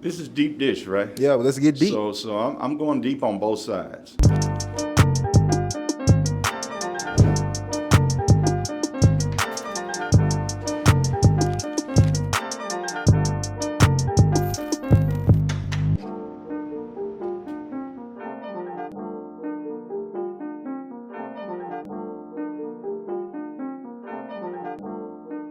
This is deep dish, right? Yeah, well, let's get deep. So I'm going deep on both sides.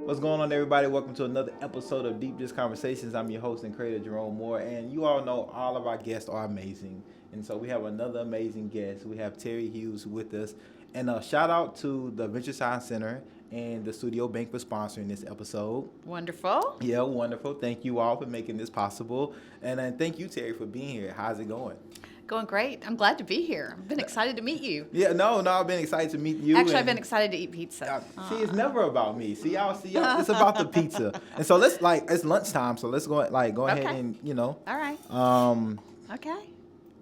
What's going on, everybody? Welcome to another episode of Deep Dish Conversations. I'm your host and creator, Jerome Moore, and you all know all of our guests are amazing. And so we have another amazing guest. We have Tari Hughes with us. And a shout out to the Venture Science Center and the Studio Bank for sponsoring this episode. Wonderful. Yeah, wonderful. Thank you all for making this possible. And then thank you, Tari, for being here. How's it going? Going great. I'm glad to be here. I've been excited to meet you. Yeah, no, I've been excited to meet you. Actually, I've been excited to eat pizza. See, it's never about me. See y'all. It's about the pizza. And so it's lunchtime. So let's go ahead and All right. Okay.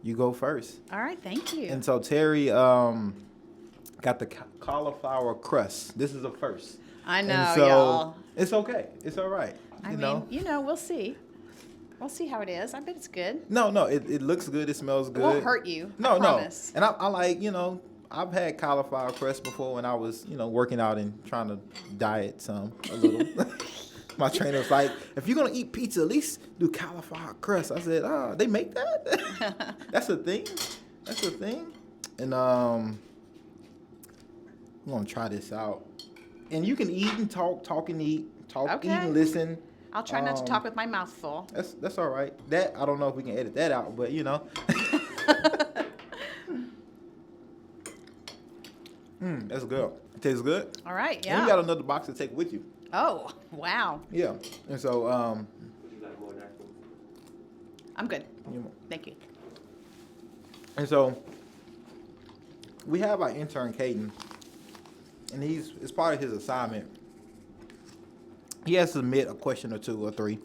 You go first. All right. Thank you. And so Tari got the cauliflower crust. This is a first. I know, and so y'all. It's okay. It's all right. I mean, we'll see. We'll see how it is. I bet it's good. No, it looks good. It smells good. It won't hurt you. No, I promise. And I like, I've had cauliflower crust before when I was, working out and trying to diet a little. My trainer was like, if you're going to eat pizza, at least do cauliflower crust. I said, they make that? That's a thing? That's a thing? And I'm going to try this out. And you can eat and talk and eat. Eat and listen. I'll try not to talk with my mouth full. That's all right. That, I don't know if we can edit that out, but that's good. It tastes good. All right, yeah. And you got another box to take with you. Oh, wow. Yeah. And so, I'm good. Thank you. And so, we have our intern, Caden, and it's part of his assignment. He has to submit a question or two or three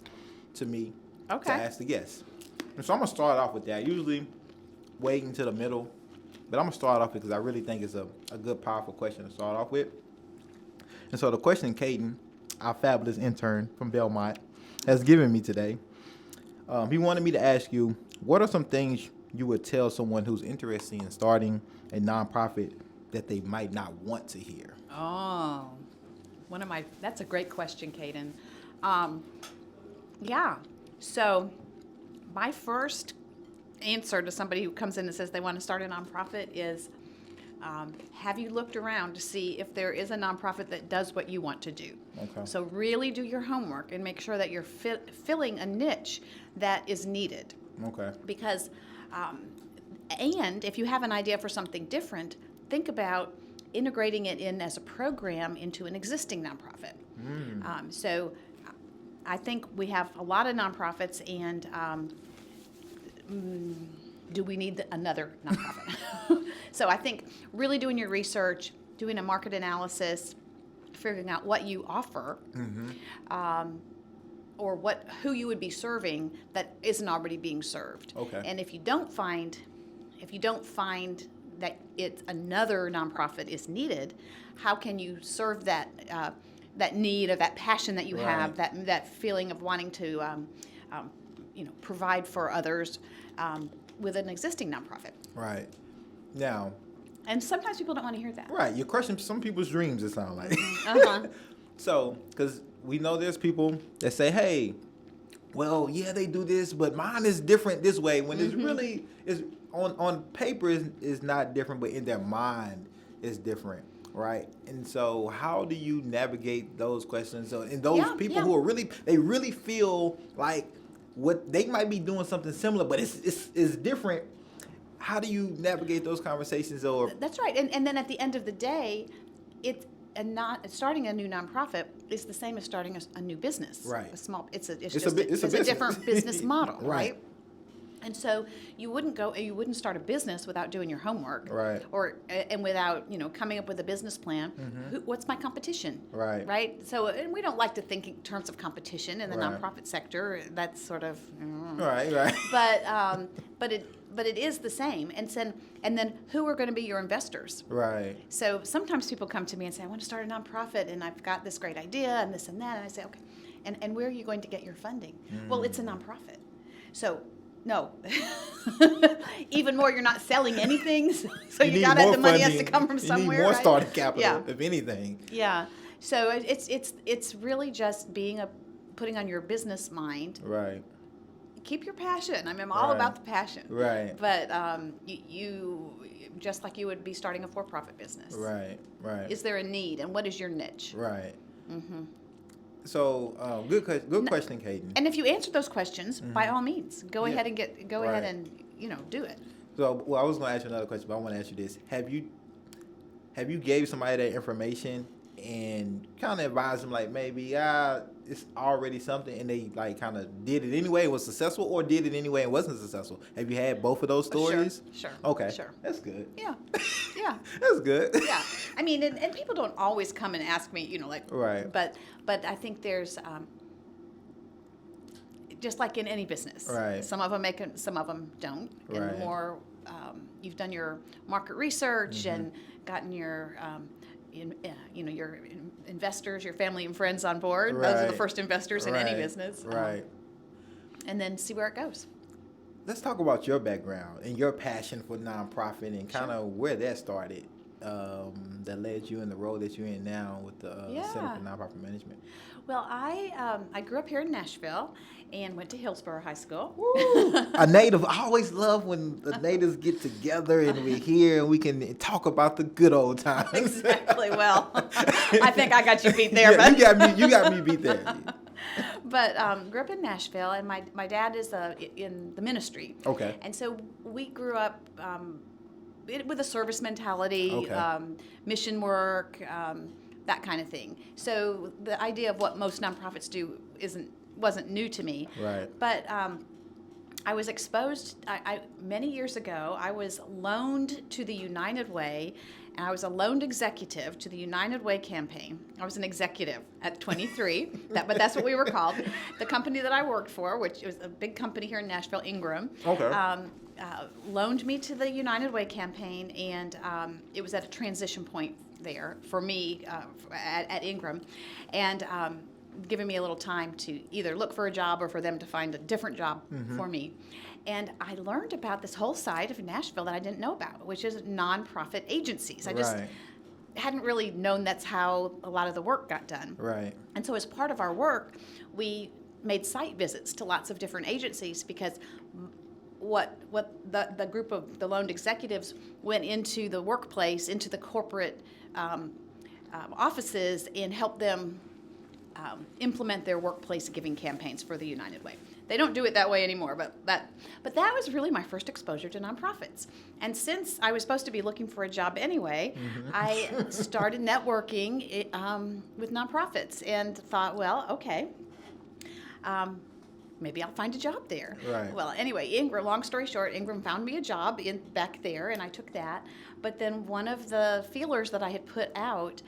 to me to ask the guests. And so I'm going to start off with that. Usually waiting to the middle, but I'm going to start off because I really think it's a good, powerful question to start off with. And so the question Caden, our fabulous intern from Belmont, has given me today, he wanted me to ask you, what are some things you would tell someone who's interested in starting a nonprofit that they might not want to hear? Oh, that's a great question, Caden. So my first answer to somebody who comes in and says they want to start a nonprofit is, have you looked around to see if there is a nonprofit that does what you want to do? Okay. So really do your homework and make sure that you're filling a niche that is needed. Okay. Because, and if you have an idea for something different, think about integrating it in as a program into an existing nonprofit. So I think we have a lot of nonprofits, and do we need another nonprofit? So I think really doing your research, doing a market analysis, figuring out what you offer, or who you would be serving that isn't already being served. Okay. And if you don't find that another nonprofit is needed, how can you serve that need or that passion that you have, that feeling of wanting to provide for others with an existing nonprofit? Right. Now. And sometimes people don't want to hear that. Right. You're crushing some people's dreams, it sounds like. So, because we know there's people that say, hey, well, yeah, they do this, but mine is different this way, when it's really is on paper is not different, but in their mind is different, right? And so how do you navigate those questions? So, and those people who are really feel like what they might be doing something similar, but it's different. How do you navigate those conversations? Or that's right. And then at the end of the day, starting a new nonprofit is the same as starting a new business. Right. It's a different business model, right? And so you wouldn't start a business without doing your homework, right? And without coming up with a business plan. What's my competition, right? So, and we don't like to think in terms of competition in the nonprofit sector. That's sort of right. But it is the same. And then who are going to be your investors? Right. So sometimes people come to me and say, I want to start a nonprofit, and I've got this great idea and this and that, and I say, okay, and where are you going to get your funding? Well, it's a nonprofit. So, no. Even more, you're not selling anything, so you need got to, more the money has to funding. come from You somewhere. need more right? starting capital, Yeah. if anything. Yeah. So it's really just putting on your business mind. Right. Keep your passion. I mean, I'm all about the passion. Right. But you just like you would be starting a for-profit business. Right. Right. Is there a need, and what is your niche? Right. So, good question, Kaden. And if you answer those questions, by all means, go Yeah. ahead and go Right. ahead and do it. So, well, I was going to ask you another question, but I want to ask you this: Have you gave somebody that information and kind of advised them like maybe it's already something, and they like kind of did it anyway, it was successful, or did it anyway and wasn't successful? Have you had both of those stories? Sure. Okay. Sure. That's good. Yeah. Yeah. That's good. Yeah. I mean, and people don't always come and ask me, like. Right. But I think there's just like in any business. Right. Some of them make it, some of them don't. And Right. the more you've done your market research and gotten your your investors, your family and friends on board. Those are the Right. first investors in any Right. business. Right. And then see where it goes. Let's talk about your background and your passion for nonprofit and kind of where that started, that led you in the role that you're in now with the Center for Nonprofit Management. Well, I grew up here in Nashville and went to Hillsborough High School. Woo! A native. I always love when the natives get together and we're here and we can talk about the good old times. Exactly. Well, I think I got you beat there, Yeah, but you got me beat there. But grew up in Nashville, and my dad is in the ministry. Okay. And so we grew up with a service mentality, Okay. mission work, that kind of thing. So the idea of what most nonprofits do wasn't new to me. Right. But I was exposed. Many years ago, I was loaned to the United Way. And I was a loaned executive to the United Way campaign. I was an executive at 23, but that's what we were called. The company that I worked for, which was a big company here in Nashville, Ingram, Okay. loaned me to the United Way campaign, and it was at a transition point there for me at Ingram, and giving me a little time to either look for a job or for them to find a different job for me. And I learned about this whole side of Nashville that I didn't know about, which is nonprofit agencies. I just hadn't really known that's how a lot of the work got done. Right. And so as part of our work, we made site visits to lots of different agencies because what the group of the loaned executives went into the workplace, into the corporate offices, and helped them implement their workplace giving campaigns for the United Way. They don't do it that way anymore, but that was really my first exposure to nonprofits. And since I was supposed to be looking for a job anyway, I started networking with nonprofits and thought, well, okay, maybe I'll find a job there. Right. Well, anyway, Ingram, long story short, Ingram found me a job back there, and I took that. But then one of the feelers that I had put out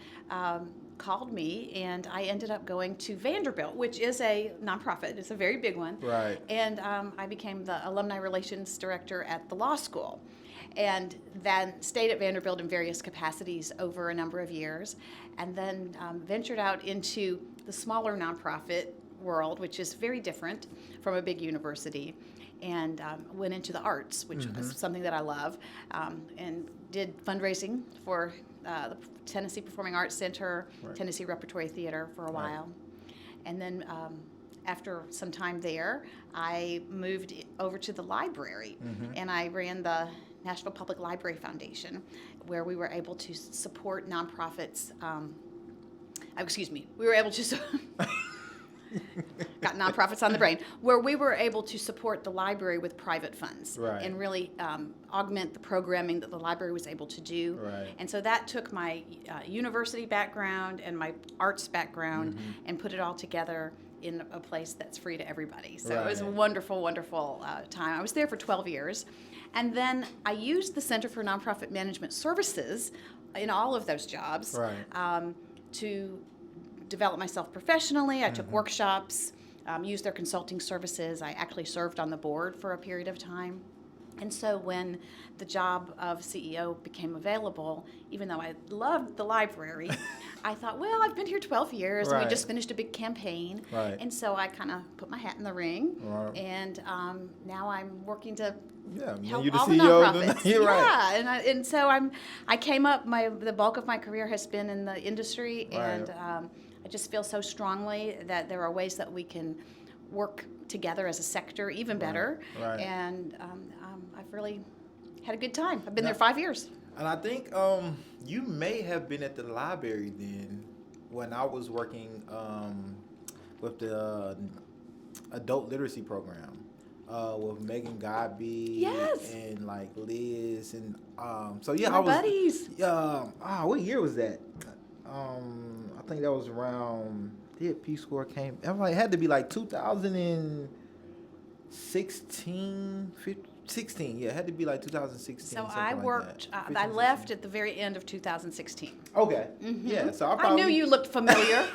called me, and I ended up going to Vanderbilt, which is a nonprofit. It's a very big one. Right. And I became the alumni relations director at the law school, and then stayed at Vanderbilt in various capacities over a number of years, and then ventured out into the smaller nonprofit world, which is very different from a big university, and went into the arts, which is something that I love, and did fundraising for the Tennessee Performing Arts Center, Tennessee Repertory Theater for a while. And then after some time there, I moved over to the library, and I ran the Nashville Public Library Foundation, where we were able to support nonprofits. We were able to... got nonprofits on the brain, where we were able to support the library with private funds and really augment the programming that the library was able to do. Right. And so that took my university background and my arts background and put it all together in a place that's free to everybody. So it was a wonderful, wonderful time. I was there for 12 years. And then I used the Center for Nonprofit Management Services in all of those jobs to develop myself professionally. I took workshops, used their consulting services. I actually served on the board for a period of time. And so when the job of CEO became available, even though I loved the library, I thought, well, I've been here 12 years and Right. we just finished a big campaign. Right. And so I kind of put my hat in the ring. Right. And now I'm working to help you're the all the CEO of the- nonprofits. you're right. Yeah, and so I came up. The bulk of my career has been in the industry, Right. and I just feel so strongly that there are ways that we can work together as a sector even better. Right. And I've really had a good time. I've been Now- there 5 years. And I think you may have been at the library then when I was working with the adult literacy program with Megan Godby Yes. and like Liz and so yeah, My I was buddies. what year was that? I think that was around Peace Corps came. It had to be like 2016, 16. Yeah, it had to be like 2016. So something I like worked. that. I left at the very end of 2016. Okay. Mhm. Yeah. So I I probably knew you looked familiar.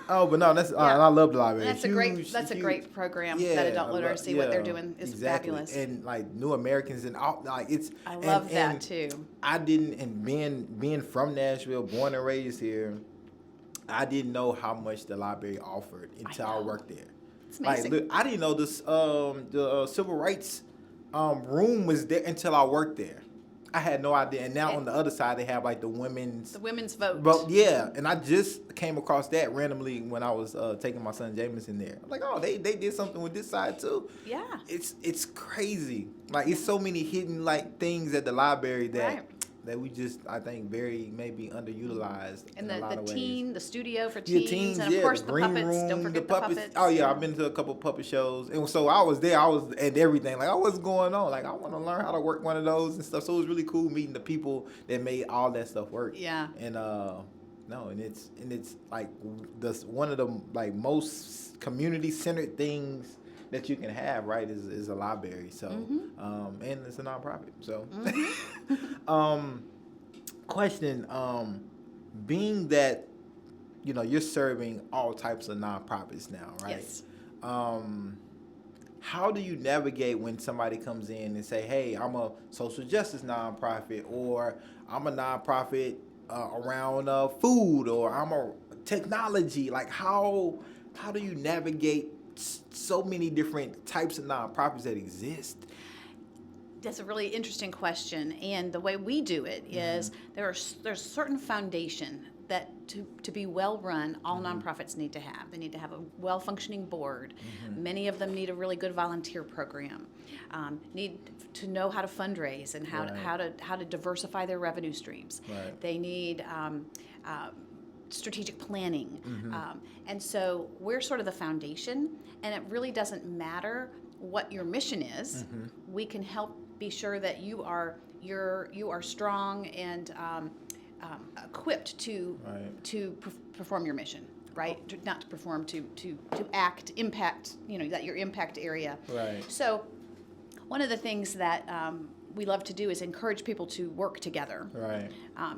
Oh, but no, that's Yeah. and I love the library. That's a great program. Yeah, that adult I literacy, what they're doing is exactly. fabulous. And like New Americans and all like it's. I love that and too. I didn't, and being from Nashville, born and raised here, I didn't know how much the library offered until I know. worked there. It's Like, amazing. look, I didn't know this the civil rights room was there until I worked there. I had no idea. And now on the other side, they have like the women's. The women's vote. But yeah, and I just came across that randomly when I was taking my son Jameson there. I'm like, oh, they did something with this side too. Yeah. It's crazy. Like it's so many hidden like things at the library that Right. that we just I think very maybe underutilized And in a lot the of ways. the studio for Yeah, teens, and of course the green puppets. Don't room, forget the puppets. Oh yeah, I've been to a couple puppet shows, and so I was there. I was at everything. Like, oh, what's going on? Like, I want to learn how to work one of those and stuff. So it was really cool meeting the people that made all that stuff work. Yeah. And it's like one of the like most community centered things that you can have, right? Is a library. So and it's a nonprofit. So question, being that you're serving all types of nonprofits now, right? Yes. How do you navigate when somebody comes in and say, hey, I'm a social justice nonprofit, or I'm a nonprofit around food, or I'm a technology? Like how do you navigate so many different types of nonprofits that exist? That's a really interesting question, and the way we do it is there's a certain foundation that to be well run, all nonprofits need to have. They need to have a well functioning board. Many of them need a really good volunteer program. Need to know how to fundraise and how to diversify their revenue streams. Right. They need strategic planning, and so we're sort of the foundation. And it really doesn't matter what your mission is. We can help be sure that you are strong and equipped to perform your mission, right? Not to perform, to act, impact. That your impact area. Right. So, one of the things that we love to do is encourage people to work together. Right.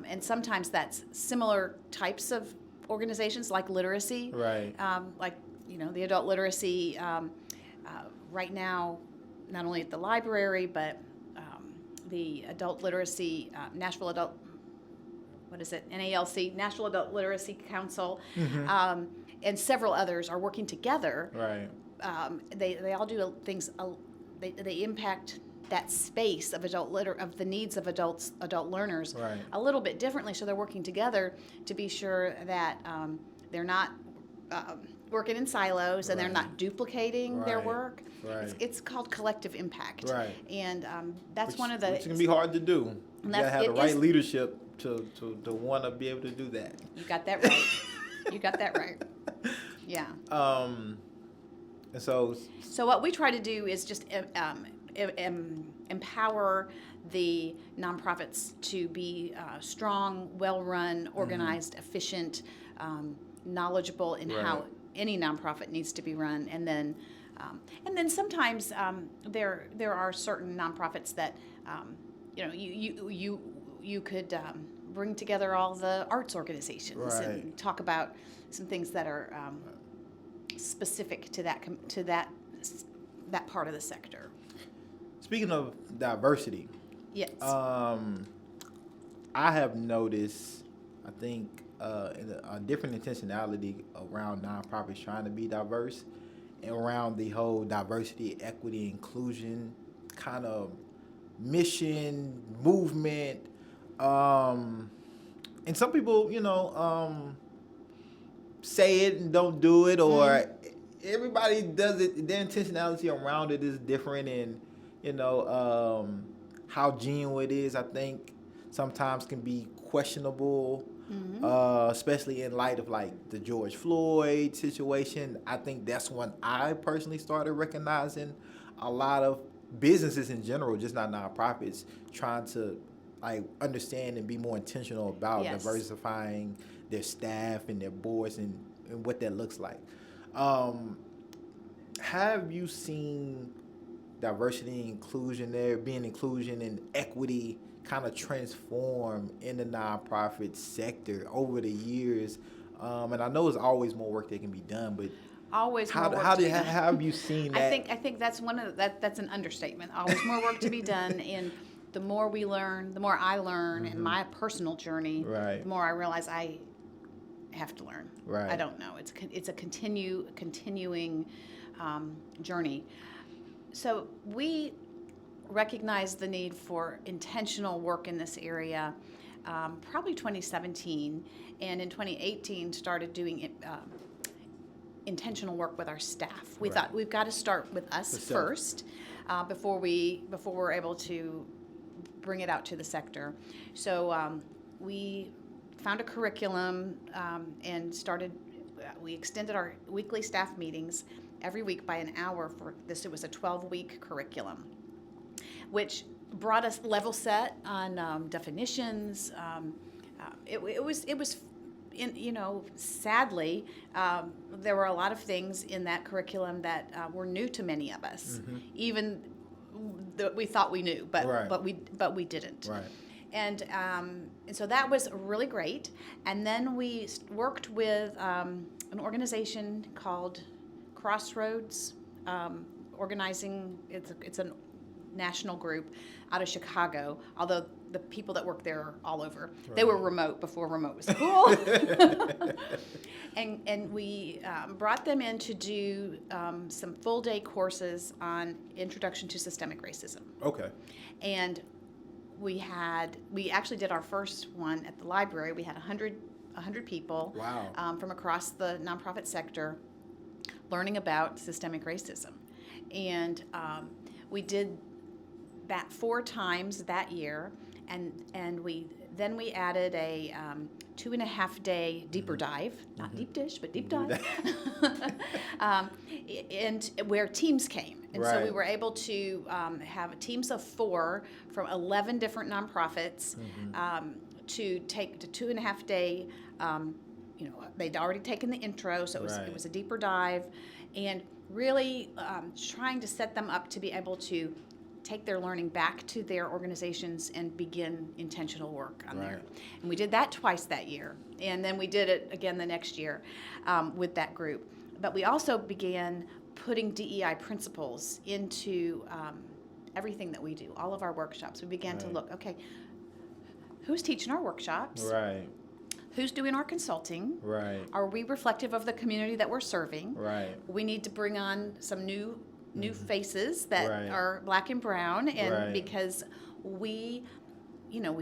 And sometimes that's similar types of organizations like literacy. Right. Like the adult literacy. Right now, not only at the library, but the adult literacy, Nashville Adult, NALC, National Adult Literacy Council, and several others are working together. Right. They all do things. They impact that space of of the needs of adult learners Right. a little bit differently. So they're working together to be sure that they're not working in silos and they're not duplicating their Right. work. Right. It's called collective impact. Right. And that's Which- one of the. which can be hard to do. You And gotta have the it right is- leadership to want to be able to do that. You got that right. You got that right. Yeah. And so So what we try to do is just empower the nonprofits to be strong, well-run, organized, efficient, knowledgeable in how Right. any nonprofit needs to be run, and then sometimes there are certain nonprofits that you could bring together all the arts organizations Right. and talk about some things that are specific to that that part of the sector. Speaking of diversity, Yes. I have noticed, I think, a different intentionality around nonprofits trying to be diverse, and around the whole diversity, equity, inclusion kind of mission, movement. And some people, say it and don't do it, or everybody does it. Their intentionality around it is different, and how genuine it is, I think, sometimes can be questionable, especially in light of like the George Floyd situation. I think that's when I personally started recognizing a lot of businesses in general, just not nonprofits, trying to like understand and be more intentional about Yes. diversifying their staff and their boards and what that looks like. Have you seen diversity and inclusion there, being inclusion and equity kind of transform in the nonprofit sector over the years? And I know there's always more work that can be done, but Always how more work to be done. have you seen that? I think that's that's an understatement. Always more work to be done, and the more we learn, the more I learn in my personal journey, Right. the more I realize I have to learn. Right. I don't know. It's a continuing journey. So we recognize the need for intentional work in this area, probably 2017, and in 2018 started doing intentional work with our staff. We Right. thought we've got to start with us The self. first before we're able to bring it out to the sector. So we found a curriculum and started. We extended our weekly staff meetings every week by an hour for this. It was a 12-week curriculum, which brought us level set on definitions. It was. Sadly, there were a lot of things in that curriculum that were new to many of us, even that we thought we knew, Right. but we didn't. Right. And so that was really great. And then we worked with an organization called Crossroads Organizing. It's a national group out of Chicago, although the people that work there are all over. Right. They were remote before remote was cool. And we brought them in to do some full-day courses on Introduction to Systemic Racism. Okay. And we actually did our first one at the library. We had 100 people Wow. from across the nonprofit sector learning about systemic racism. And we did that 4 times that year, and we added a 2.5-day deeper dive, not deep dish, but deep dive, and where teams came. And so we Right. were able to have teams of 4 from 11 different nonprofits to take the 2.5-day. They'd already taken the intro, so Right. it was a deeper dive, and really trying to set them up to be able to take their learning back to their organizations and begin intentional work on there. Right. And we did that twice that year, and then we did it again the next year with that group. But we also began putting DEI principles into everything that we do, all of our workshops. We began to Right. look, okay, who's teaching our workshops? Right. Who's doing our consulting? Right. Are we reflective of the community that we're serving? Right. We need to bring on some new faces that Right. are black and brown, and Right. because we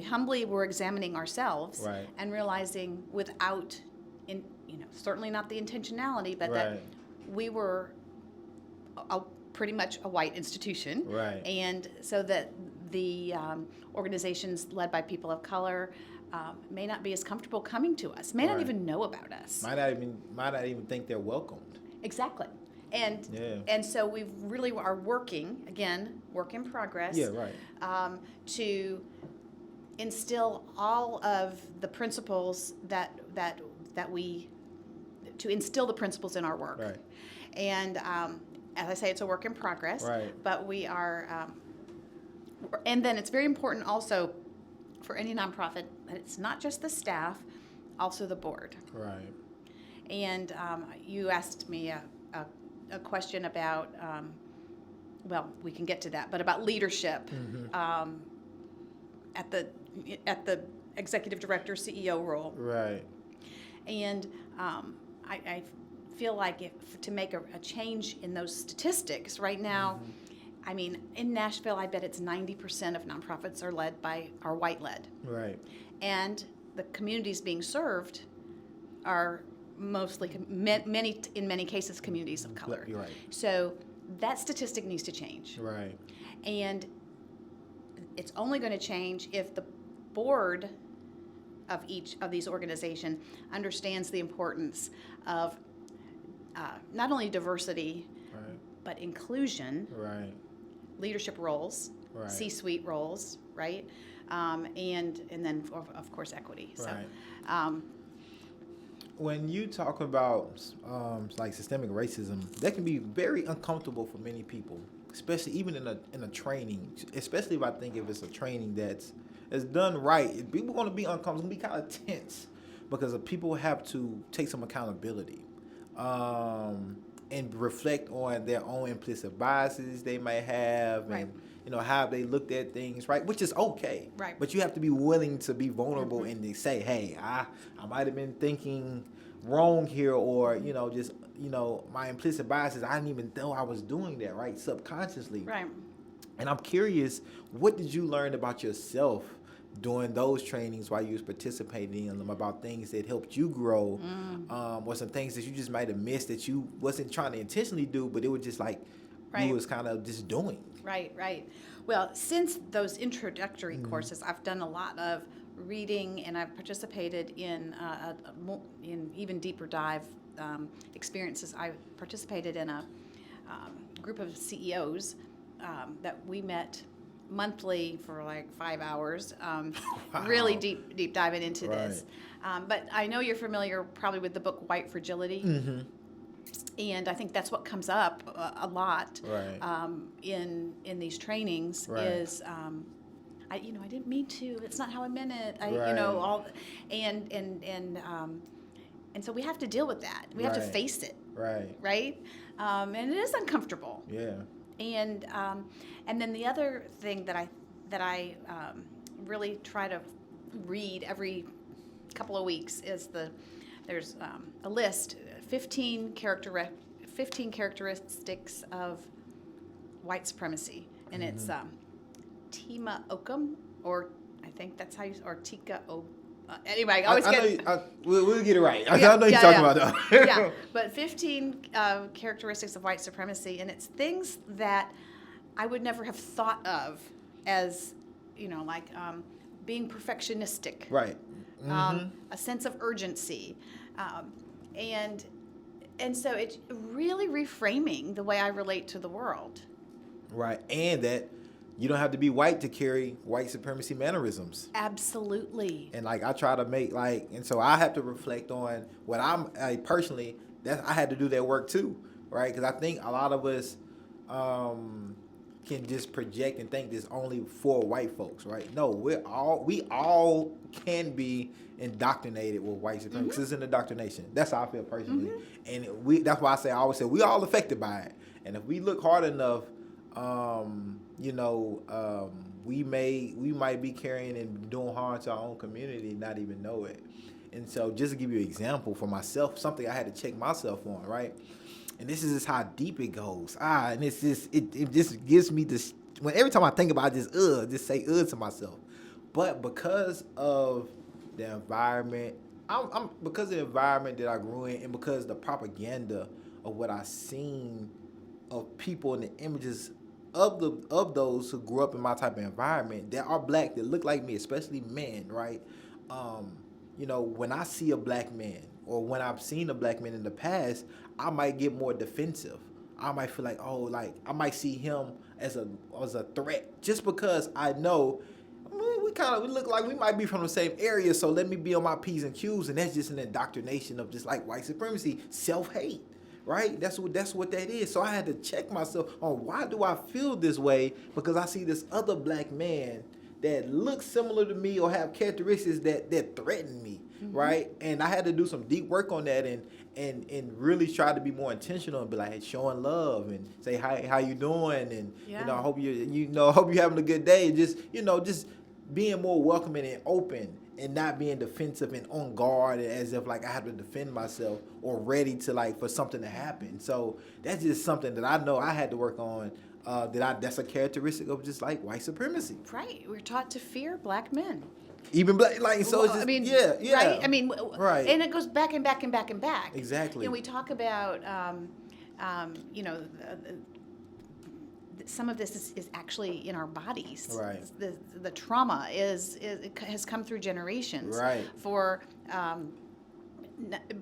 humbly were examining ourselves Right. and realizing without, certainly not the intentionality, but that Right. we were pretty much a white institution. Right. And so that the organizations led by people of color may not be as comfortable coming to us, may not Right. even know about us. Might not even think they're welcomed. Exactly. And Yeah. and so we really are working, again, work in progress, Yeah. Right. to instill all of the principles that we to instill the principles in our work. Right. And as I say, it's a work in progress. Right. But we are, and then it's very important also for any nonprofit that it's not just the staff, also the board. Right. And you asked me a question about well, we can get to that, but about leadership at the executive director, CEO role. Right. And I feel like to make a change in those statistics right now, I mean, in Nashville, I bet it's 90% of nonprofits are white-led. Right. And the communities being served are mostly, in many cases, communities of color. You're right. So that statistic needs to change. Right. And it's only going to change if the board of each of these organizations understands the importance of not only diversity, Right. but inclusion, Right. leadership roles, Right. C-suite roles, right? And then, of course, equity. So, Right. When you talk about like systemic racism, that can be very uncomfortable for many people, especially even in a training. Especially if it's a training that's done right, people are going to be uncomfortable, going to be kind of tense because people have to take some accountability and reflect on their own implicit biases they may have, Right. and how they looked at things, right? Which is okay, Right. But you have to be willing to be vulnerable and to say, hey, I might have been thinking wrong here, or just my implicit biases, I didn't even know I was doing that, right? Subconsciously, right. And I'm curious, what did you learn about yourself during those trainings while you was participating in them, about things that helped you grow, or some things that you just might have missed that you wasn't trying to intentionally do, but it was just like Right. you was kind of just doing? Right. Well, since those introductory courses, I've done a lot of reading, and I've participated in even deeper dive experiences. I participated in a group of CEOs that we met monthly for like 5 hours, Wow. really deep diving into this. Right. But I know you're familiar probably with the book White Fragility. Mm-hmm. And I think that's what comes up a lot Right. in these trainings Right. is I didn't mean to. It's not how I meant it. Right. And so we have to deal with that. We have to Right. face it, Right. right? And it is uncomfortable. Yeah. And then the other thing that I really try to read every couple of weeks is there's a list, 15 characteristics of white supremacy, and it's Tima Okum, or I think that's how or Tika O. Anyway, I always we'll get it right. I Yeah, know you're yeah, talking yeah. about that. Yeah, but 15 characteristics of white supremacy, and it's things that I would never have thought of as, being perfectionistic, Right. a sense of urgency, and so it's really reframing the way I relate to the world. Right. And that you don't have to be white to carry white supremacy mannerisms. Absolutely. And I try to make and so I have to reflect on what personally, that I had to do that work too, right? Because I think a lot of us can just project and think this only for white folks, right? No, we all can be indoctrinated with white supremacy. 'Cause it's an indoctrination. That's how I feel personally, and that's why I always say we all affected by it. And if we look hard enough, we might be carrying and doing harm to our own community and not even know it. And so just to give you an example for myself, something I had to check myself on, right? And this is just how deep it goes. And it's just, it just gives me this, every time I think about it, just say to myself. But because of the environment, because of the environment that I grew in, and because the propaganda of what I seen of people and the images of those who grew up in my type of environment that are black, that look like me, especially men, right? When I see a black man, or when I've seen a black man in the past, I might get more defensive. I might feel like, I might see him as a threat, just because I know we look like we might be from the same area, so let me be on my P's and Q's, and that's just an indoctrination of just like white supremacy, self-hate, right? That's what that is. So I had to check myself on, why do I feel this way? Because I see this other black man that looks similar to me or have characteristics that threaten me, right? And I had to do some deep work on that, and really try to be more intentional and be like, hey, showing love and say, hi, how you doing? And, I hope hope you're having a good day. Just, just being more welcoming and open and not being defensive and on guard as if like I have to defend myself or ready to like for something to happen. So that's just something that I know I had to work on. That's a characteristic of just like white supremacy. Right. We're taught to fear black men. Even black, like, so it's just, Right? I mean, right. And it goes back and back and back and back. Exactly. We talk about, some of this is actually in our bodies. Right. The trauma has come through generations. Right. For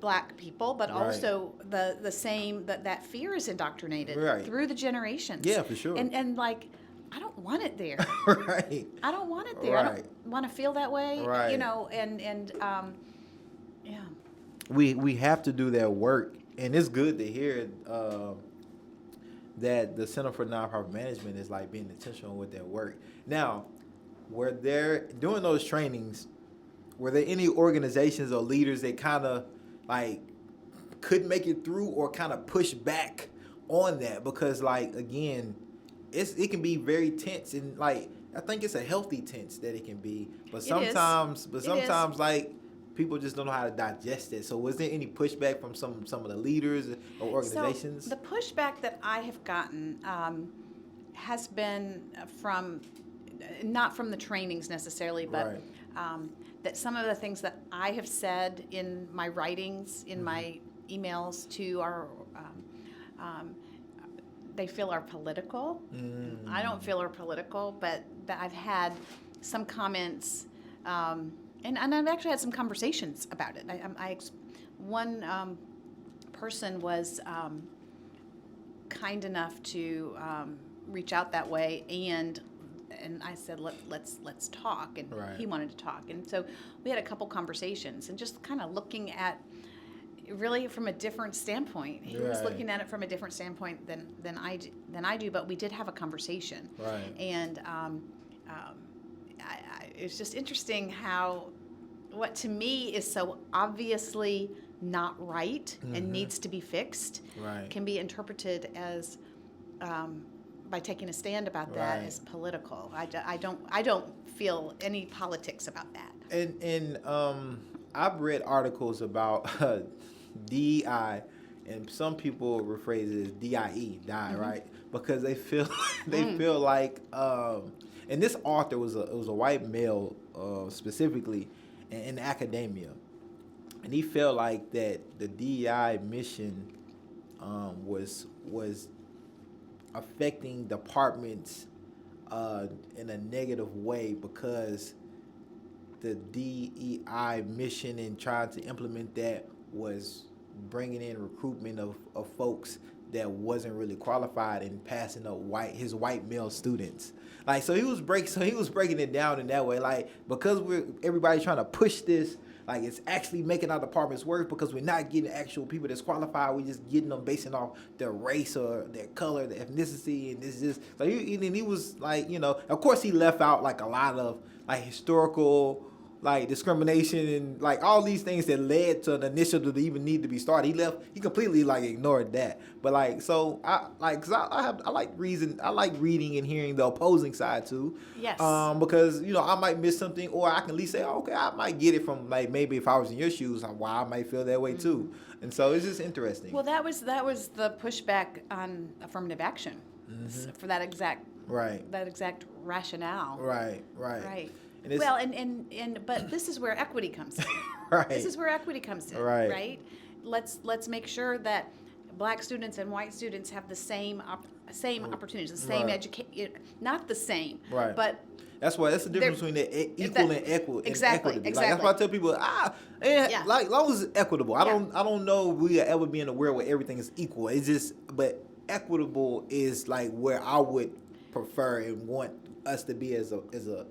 black people, but Right. also the same that fear is indoctrinated Right. through the generations. Yeah, for sure. And like, I don't want it there. Right. I don't want it there. I Right. don't want to feel that way. Right. Yeah. We have to do that work, and it's good to hear that the Center for Nonprofit Management is like being intentional with their work. Now, were there during those trainings, were there any organizations or leaders that kind of like couldn't make it through or kind of push back on that? Because like again, it can be very tense, and like I think it's a healthy tense that it can be. But sometimes like people just don't know how to digest it. So was there any pushback from some of the leaders or organizations? So the pushback that I have gotten has been not from the trainings necessarily, but Right. that some of the things that I have said in my writings, in my emails to our, they feel are political. I don't feel are political, but that I've had some comments, and I've actually had some conversations about it. One person was kind enough to reach out that way, and I said, let's talk, and Right. he wanted to talk, and so we had a couple conversations, and just kind of looking at really from a different standpoint. He was Right. looking at it from a different standpoint than I do, but we did have a conversation, Right. and it's just interesting how what to me is so obviously not right and needs to be fixed Right. can be interpreted as by taking a stand about that Right. as political. I don't feel any politics about that. And I've read articles about DEI, and some people rephrase it as DIE, right? Because they feel feel like, and this author was a white male specifically in academia, and he felt like that the DEI mission was affecting departments in a negative way because the DEI mission and trying to implement that was bringing in recruitment of folks that wasn't really qualified and passing up his white male students. Like, so he was breaking it down in that way. Like, because everybody's trying to push this, like it's actually making our departments worse because we're not getting actual people that's qualified. We're just getting them basing off their race or their color, their ethnicity, and this is so he was like, of course he left out like a lot of like historical like discrimination and like all these things that led to an initiative to even need to be started. He completely like ignored that. But like, so I like reading and hearing the opposing side too. Yes. Because I might miss something, or I can at least say, okay, I might get it from like maybe if I was in your shoes, why I might feel that way too. And so it's just interesting. Well, that was the pushback on affirmative action for that exact rationale. Right. And but this is where equity comes in. Right. This is where equity comes in. Right. Let's make sure that black students and white students have the same opportunities, the same education, not the same, right. But that's the difference between the equal and equity. Exactly. Like, that's why I tell people, like long as it's equitable. I don't know if we'll ever be in a world where everything is equal. It's just, but equitable is like where I would prefer and want us to be as a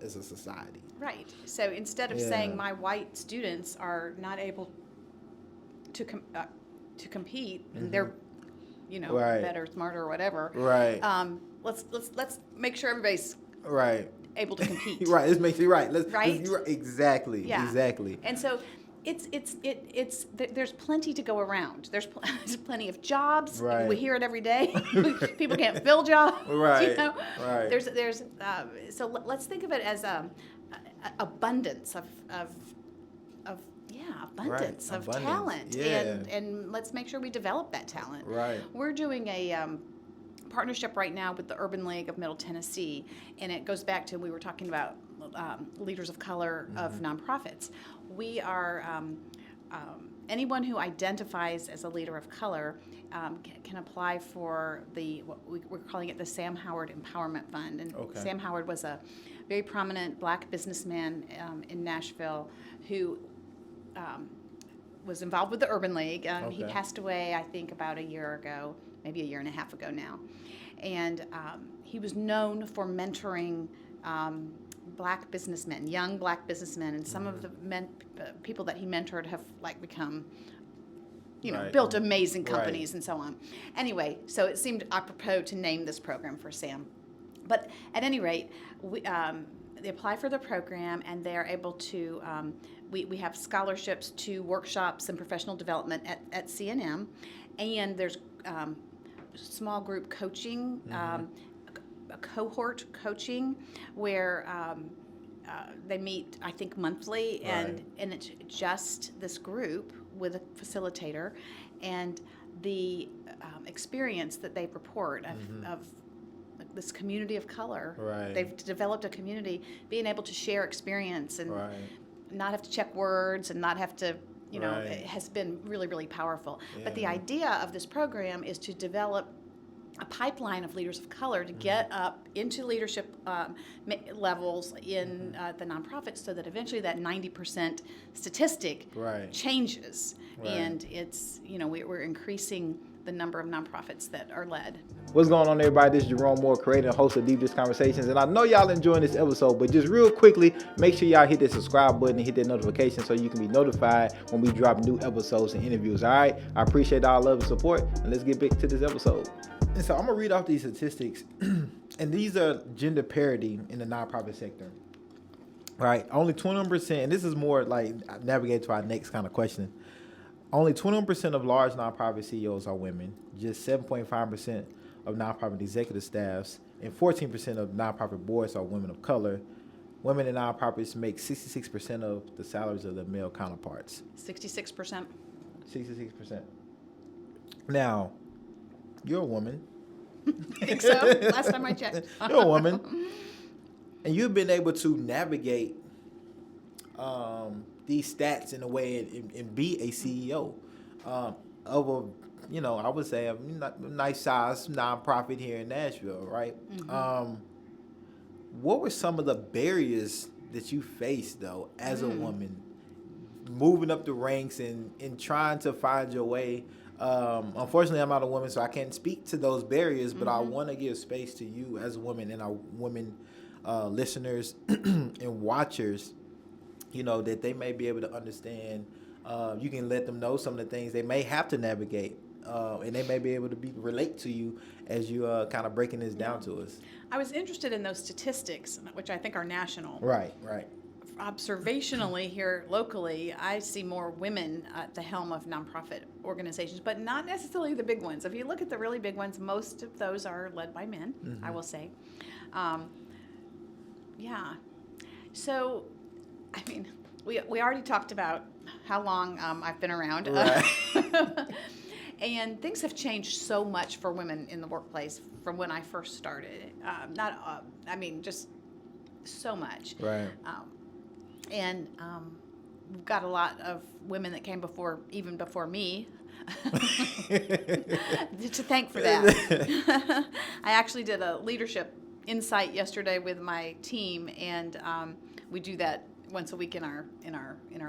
society. Right. So instead of saying my white students are not able to compete, and they're right. better, smarter, or whatever. Right. Let's make sure everybody's right able to compete. Right. Let's make sure right. Right. Exactly. Yeah. Exactly. And so there's plenty to go around. There's plenty of jobs. Right. We hear it every day. People can't fill jobs. Right. You know? Right. So let's think of it as abundance of abundance Right. of Abundance. talent, Yeah. and let's make sure we develop that talent. Right. We're doing a partnership right now with the Urban League of Middle Tennessee, and it goes back to we were talking about leaders of color of nonprofits. We are anyone who identifies as a leader of color can apply for we're calling it the Sam Howard Empowerment Fund. And Okay. Sam Howard was a very prominent black businessman in Nashville who was involved with the Urban League. He Okay. passed away, I think, about a year ago, maybe a year and a half ago now. And he was known for mentoring black businessmen, young black businessmen, and some of the people that he mentored have become, Right. built amazing companies Right. and so on. Anyway, so it seemed apropos to name this program for Sam. But at any rate, they apply for the program, and they are able to. We have scholarships to workshops and professional development at CNM, and there's small group coaching, a cohort coaching, where they meet, I think, monthly, and it's just this group with a facilitator, and the experience that they report of this community of color. Right. They've developed a community, being able to share experience and Right. not have to check words and not have to, Right. it has been really, really powerful. But the Yeah. idea of this program is to develop a pipeline of leaders of color to get up into leadership levels in the nonprofits, so that eventually that 90% statistic Right. changes. Right. And it's, we're increasing the number of nonprofits that are led. What's going on, everybody? This is Jerome Moore, creator and host of Deep Dish Conversations, and I know y'all enjoying this episode, but just real quickly, make sure y'all hit that subscribe button and hit that notification so you can be notified when we drop new episodes and interviews. All right, I appreciate all love and support, and let's get back to this episode. And so I'm gonna read off these statistics, and these are gender parity in the nonprofit sector. All right, only 21%, and this is more like navigate to our next kind of question. Only 21% of large nonprofit CEOs are women. Just 7.5% of nonprofit executive staffs and 14% of nonprofit boards are women of color. Women in nonprofits make 66% of the salaries of their male counterparts. 66%. 66%. Now, you're a woman. I think so. Last time I checked. You're a woman. And you've been able to navigate these stats in a way and be a CEO of a, I would say a nice size nonprofit here in Nashville, right? Mm-hmm. What were some of the barriers that you faced, though, as a woman, moving up the ranks and trying to find your way? Unfortunately, I'm not a woman, so I can't speak to those barriers, but I want to give space to you as a woman and our women listeners and watchers, that they may be able to understand. You can let them know some of the things they may have to navigate, and they may be able to relate to you as you kind of breaking this down to us. I was interested in those statistics, which I think are national. Right. Observationally here locally, I see more women at the helm of nonprofit organizations, but not necessarily the big ones. If you look at the really big ones, most of those are led by men, I will say. Yeah. So, I mean, we already talked about how long I've been around. Right. And things have changed so much for women in the workplace from when I first started. Just so much. Right. And we've got a lot of women that came even before me, to thank for that. I actually did a leadership insight yesterday with my team, and we do that once a week in our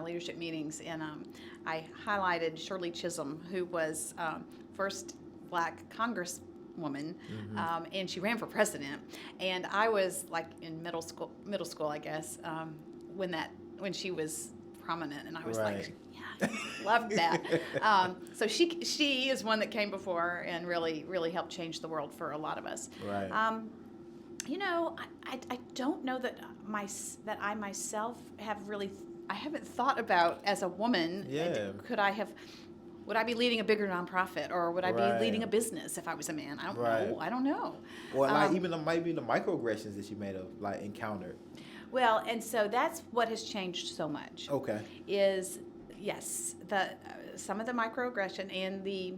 leadership meetings. And I highlighted Shirley Chisholm, who was first Black Congresswoman, and she ran for president. And I was like in middle school, I guess, when she was prominent, and I was like, yeah, loved that. So she is one that came before and really, really helped change the world for a lot of us. Right. I don't know that I myself have really I haven't thought about as a woman. Yeah. Would I be leading a bigger nonprofit, or would I Right. be leading a business if I was a man? I don't Right. know. I don't know. Or like even maybe the microaggressions that you may have like encountered. Well, and so that's what has changed so much. Okay. Is yes, some of the microaggression and the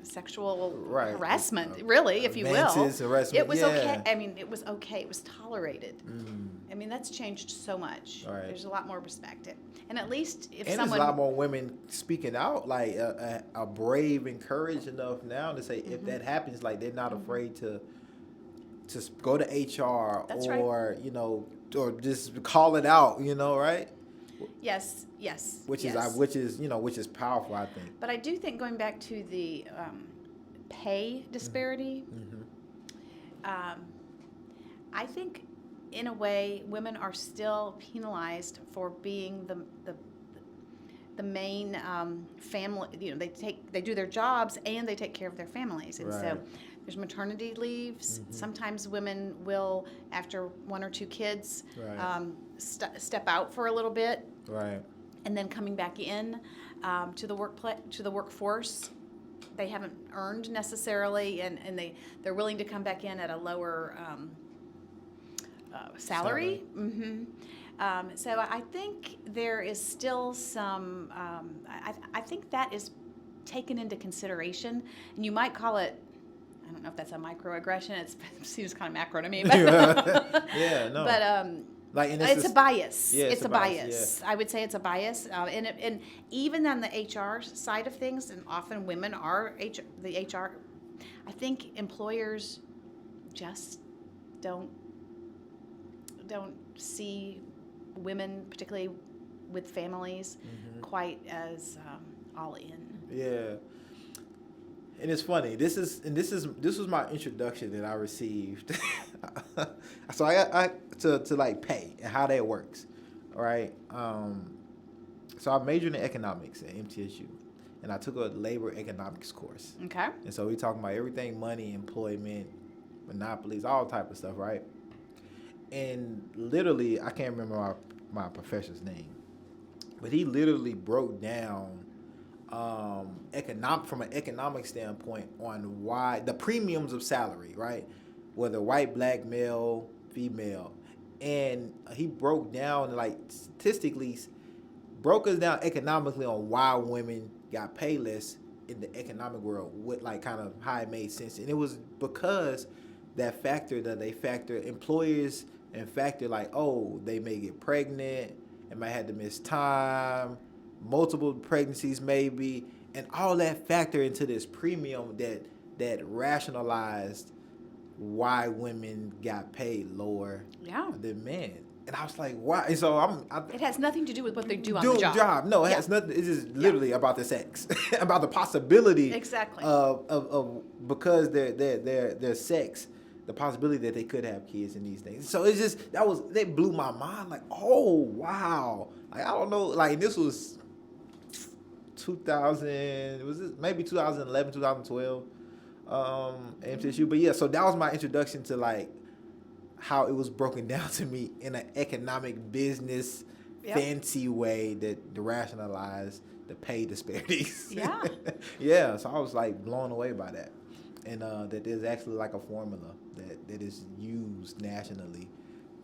sexual Right. harassment, really, if you will. Advances, harassment, It was yeah. okay. I mean, it was okay. It was tolerated. Mm. I mean, that's changed so much. Right. There's a lot more respect. And at least if And someone... there's a lot more women speaking out, like are brave and courage enough now to say if that happens, like they're not afraid to go to HR That's or or just call it out, right? Yes. Which yes. is powerful, I think. But I do think going back to the pay disparity, I think in a way women are still penalized for being the main family. They do their jobs and they take care of their families, and so Right. there's maternity leaves. Sometimes women will, after 1 or 2 kids, Right. Step out for a little bit, Right. and then coming back in to the workforce. They haven't earned necessarily, and they're willing to come back in at a lower salary. So I think there is still some. I think that is taken into consideration, and you might call it. I don't know if that's a microaggression. It seems kind of macro to me, but Yeah, no. but Like, and it's a bias. Yeah, it's a bias. I would say it's a bias, and even on the HR side of things, and often women are the HR. I think employers just don't see women, particularly with families, quite as all in. Yeah. And it's funny. This was my introduction that I received. So I to like pay and how that works, all right? So I majored in economics at MTSU, and I took a labor economics course. Okay. And so we talking about everything: money, employment, monopolies, all type of stuff, right? And literally, I can't remember my professor's name, but he literally broke down from an economic standpoint on why the premiums of salary, right? Whether white, black, male, female. And he broke down, like, statistically, broke us down economically on why women got paid less in the economic world, with like kind of how it made sense. And it was because that factor that they factor employers and factor like, oh, they may get pregnant and might have to miss time, multiple pregnancies maybe, and all that factor into this premium that rationalized why women got paid lower than men. And I was like, why? And so it has nothing to do with what they do on the job. No, it has nothing. It's just literally about the sex, about the possibility exactly of because their sex, the possibility that they could have kids and these things. So it's just that blew my mind. Like, oh wow, like I don't know. Like this was 2000. Was this maybe 2011, 2012? MTSU. But yeah, so that was my introduction to like how it was broken down to me in an economic business fancy way that rationalized the pay disparities. Yeah. Yeah. So I was like blown away by that. And that there's actually like a formula that is used nationally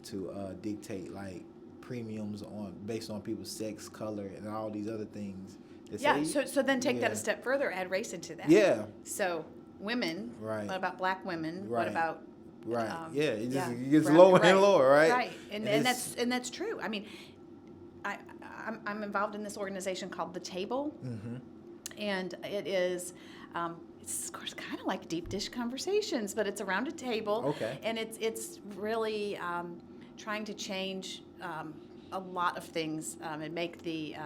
to dictate like premiums based on people's sex, color, and all these other things. So then take that a step further, add race into that. Yeah. So women, right. What about black women? Right. What about It gets lower and lower, right? Right, and that's true. I mean, I'm involved in this organization called The Table, and it is it's of course kind of like deep dish conversations, but it's around a table. Okay. And it's really trying to change a lot of things and make the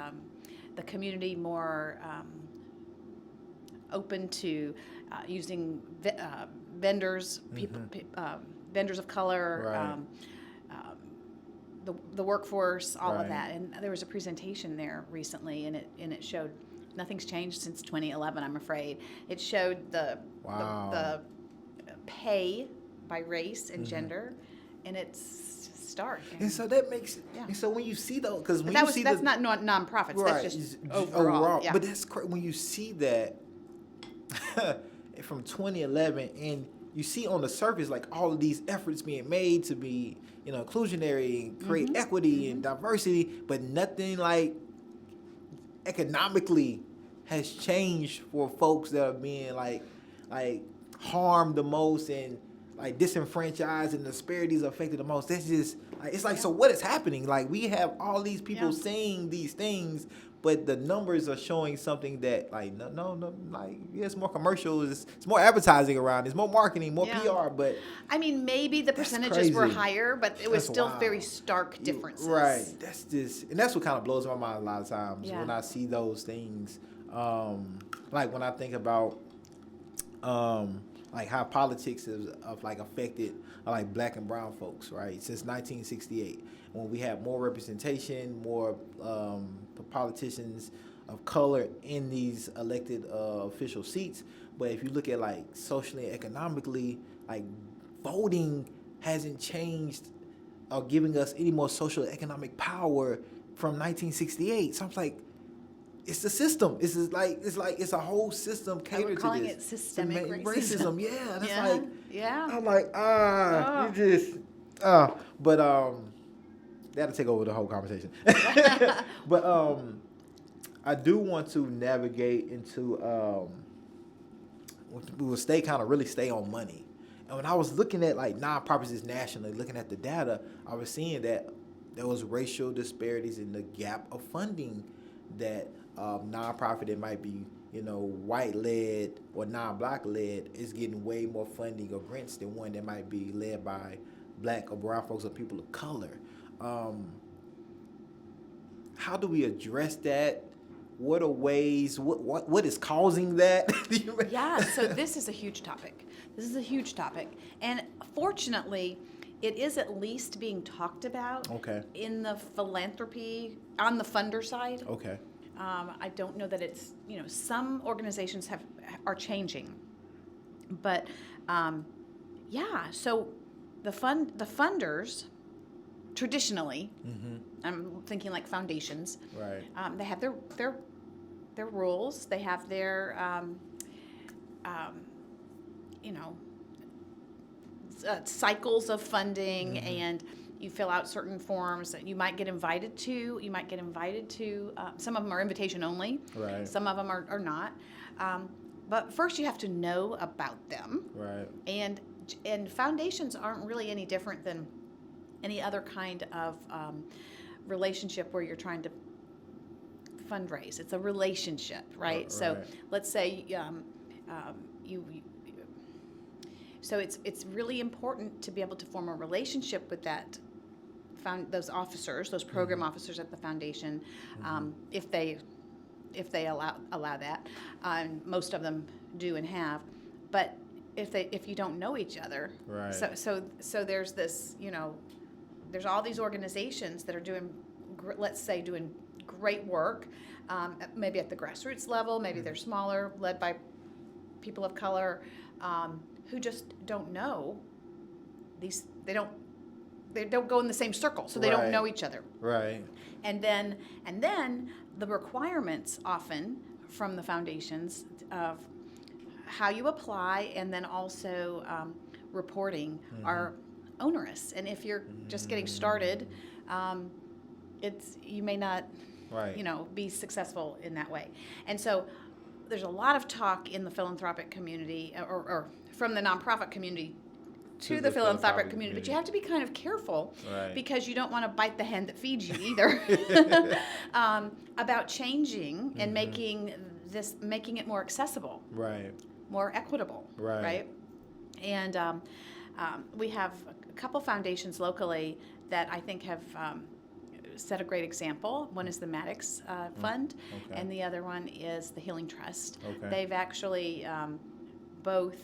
community more open to using vendors, vendors of color, right. The workforce, all right. of that. And there was a presentation there recently, and it showed nothing's changed since 2011. I'm afraid it showed the pay by race and gender, and it's start. And so that makes, Yeah. and so when you see those, because when But you see that's not nonprofits. right, That's just it's overall. Yeah. But that's when you see that from 2011, and you see on the surface like all of these efforts being made to be, inclusionary and create equity and diversity, but nothing like economically has changed for folks that are being like harmed the most and like disenfranchised and disparities affected the most. That's just like, it's like, so what is happening? Like, we have all these people saying these things, but the numbers are showing something that like no, like, yeah, it's more commercials, it's more advertising around, it's more marketing, more PR, but I mean, maybe the that's percentages were crazy. like but it was That's still wild. very stark differences. Right. That's just, and that's what kind of blows my mind a lot of times Yeah. when I see those things. Like when I think about like how politics is like affected like black and brown folks, right? Since 1968, when we have more representation, more politicians of color in these elected official seats. But if you look at like socially and economically, like voting hasn't changed or giving us any more social economic power from 1968. So I'm like, it's the system. It's a whole system catered We're to calling this. it systemic racism. Yeah, and it's Yeah. like, Yeah. I'm like, you just, but that'll take over the whole conversation. But I do want to navigate into we will stay on money. And when I was looking at like nonprofits nationally, looking at the data, I was seeing that there was racial disparities in the gap of funding that nonprofit that might be, white led or non-black led is getting way more funding or grants than one that might be led by black or brown folks or people of color. How do we address that? What are ways? What is causing that? Yeah, so this is a huge topic. And fortunately, it is at least being talked about in the philanthropy, on the funder side. Okay. I don't know that it's, some organizations are changing. But, so the funders, traditionally, I'm thinking like foundations, Right. they have their rules, they have their, cycles of funding, and you fill out certain forms that you might get invited to. Some of them are invitation only. Right. Some of them are not. But first you have to know about them. Right. And foundations aren't really any different than any other kind of relationship where you're trying to fundraise. It's a relationship, right? So let's say so it's really important to be able to form a relationship with those officers, those program officers at the foundation, if they allow that. Most of them do and have, but if you don't know each other, right. So there's this, there's all these organizations that are doing great work, maybe at the grassroots level, maybe they're smaller, led by people of color, who just don't know these. They don't go in the same circle, so they don't know each other. Right. And then the requirements often from the foundations of how you apply and then also reporting are onerous. And if you're just getting started, you may not, be successful in that way. And so there's a lot of talk in the philanthropic community or from the nonprofit community to the philanthropic community, but you have to be kind of careful because you don't want to bite the hand that feeds you either. About changing and making it more accessible, more equitable, right? And we have a couple foundations locally that I think have set a great example. One is the Maddox Fund, and the other one is the Healing Trust. They've actually both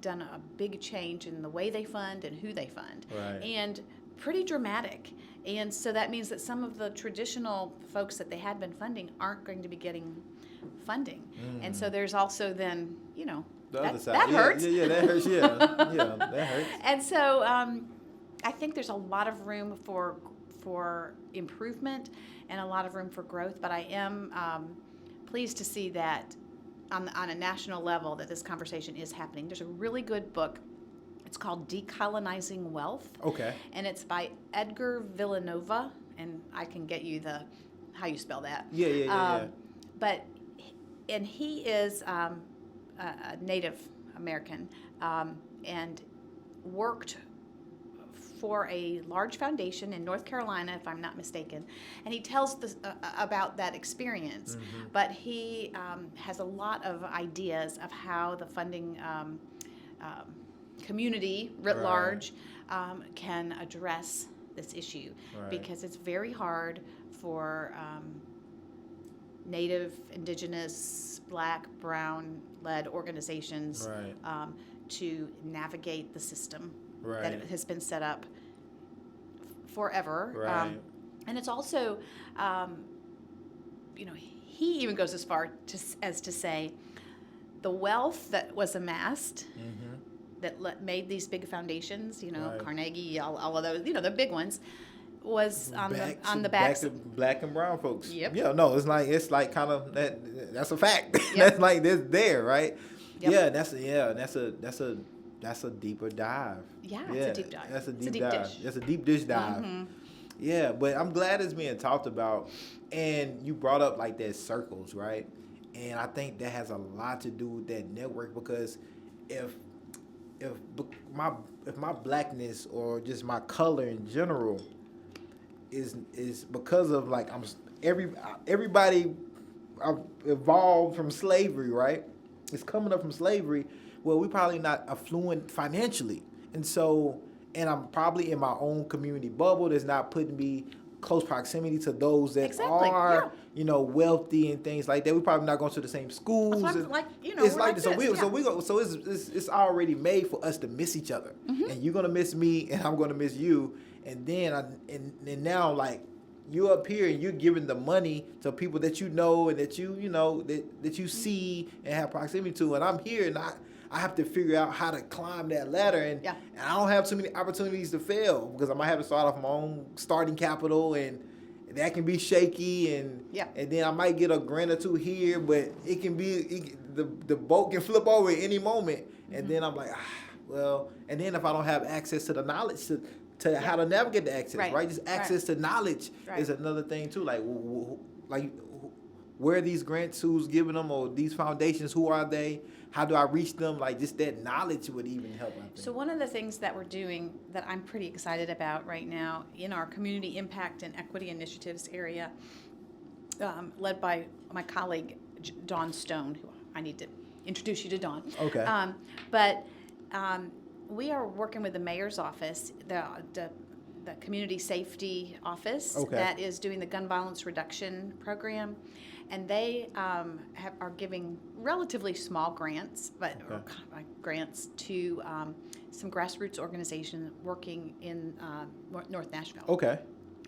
done a big change in the way they fund and who they fund, and pretty dramatic. And so that means that some of the traditional folks that they had been funding aren't going to be getting funding. And so there's also then, the other side. That hurts. Yeah, that hurts. Yeah, that hurts. And so I think there's a lot of room for improvement and a lot of room for growth, but I am pleased to see that on a national level that this conversation is happening. There's a really good book. It's called Decolonizing Wealth. Okay. And it's by Edgar Villanova, and I can get you how you spell that. Yeah. But he is a Native American and worked for a large foundation in North Carolina, if I'm not mistaken, and he tells about that experience. Mm-hmm. But he has a lot of ideas of how the funding community writ Right. large can address this issue, Right. because it's very hard for Native, Indigenous, Black, Brown-led organizations Right. To navigate the system Right. that has been set up forever. Right. And it's also, he even goes as far as to say the wealth that was amassed Mm-hmm. that made these big foundations, Right. Carnegie, all of those, the big ones, was on the back backs. to black and brown folks. Yep. Yeah, no, it's like kind of that's a fact. Yep. That's like this there, right? Yep. Yeah, that's a deeper dive. Yeah, it's a deep dive. That's a It's a deep deep dive. dish. That's a deep dish dive. Mhm. Yeah, but I'm glad it's being talked about. And you brought up like that circles, right? And I think that has a lot to do with that network, because if my blackness or just my color in general is because of like everybody evolved from slavery, right? It's coming up from slavery. Well, we probably not affluent financially, and I'm probably in my own community bubble that's not putting me close proximity to those that Exactly, are, wealthy and things like that. We probably not going to the same schools. That's why I'm and like, it's we're like like so this, it's already made for us to miss each other, Mm-hmm. and you're gonna miss me, and I'm gonna miss you, and then and now like you're up here and you're giving the money to people that you know and that that you see and have proximity to, and I'm here and I have to figure out how to climb that ladder, and I don't have too many opportunities to fail because I might have to start off my own starting capital, and that can be shaky, and then I might get a grand or two here, but it can be the boat can flip over at any moment, and then I'm like, and then if I don't have access to the knowledge to how to navigate the access, right? Just access to knowledge is another thing too. Like where are these grants? Who's giving them? Or these foundations? Who are they? How do I reach them? Like just that knowledge would even help, I think. So one of the things that we're doing that I'm pretty excited about right now in our community impact and equity initiatives area, led by my colleague Dawn Stone, who I need to introduce you to Dawn. Okay. We are working with the mayor's office, the community safety office that is doing the gun violence reduction program, and they are giving relatively small grants, grants to some grassroots organizations working in North Nashville. Okay.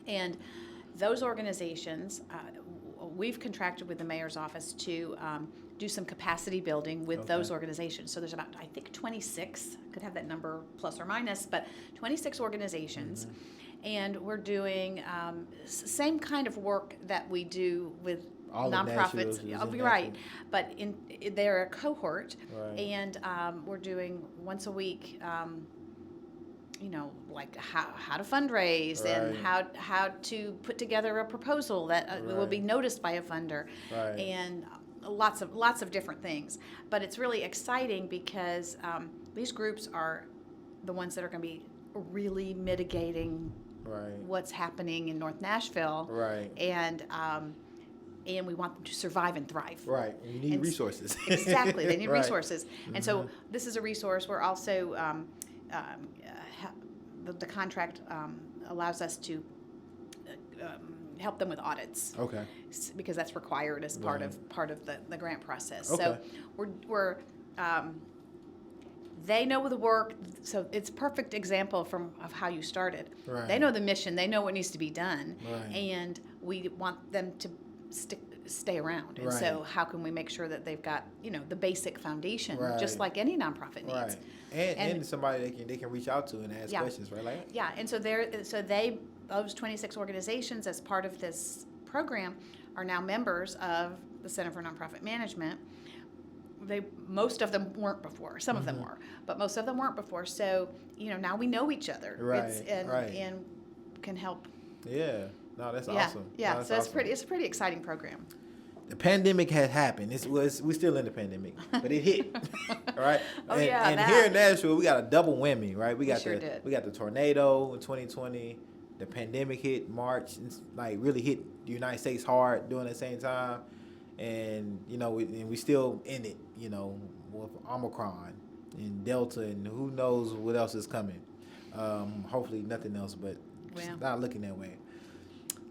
And those organizations, we've contracted with the mayor's office to do some capacity building with those organizations. So there's about, I think, 26, could have that number plus or minus, but 26 organizations. Mm-hmm. And we're doing same kind of work that we do with all nonprofits. Right. But they're a cohort, and we're doing once a week, like how to fundraise and how to put together a proposal that will be noticed by a funder, and lots of different things. But it's really exciting because these groups are the ones that are going to be really mitigating what's happening in North Nashville, and we want them to survive and thrive. Right, and you need resources. Exactly, they need resources. And so this is a resource. We're also the contract allows us to help them with audits. Okay. Because that's required as part of the grant process. Okay. So we're they know the work, so it's a perfect example of how you started. Right. They know the mission, they know what needs to be done, and we want them to stay around. And so how can we make sure that they've got, the basic foundation, just like any nonprofit needs. Right. And somebody they can reach out to and ask questions, right? Like, yeah. And so those 26 organizations, as part of this program, are now members of the Center for Nonprofit Management. Most of them weren't before. Some of them were, but most of them weren't before. So, now we know each other. Right. And can help. Yeah. No, that's awesome. Yeah. No, So it's a pretty exciting program. The pandemic had happened. We're still in the pandemic, but it hit, right? And here in Nashville, we got a double whammy, right? We got the tornado in 2020. The pandemic hit March, and really hit the United States hard during the same time, and we still in it, with Omicron and Delta, and who knows what else is coming. Hopefully nothing else, but it's not looking that way.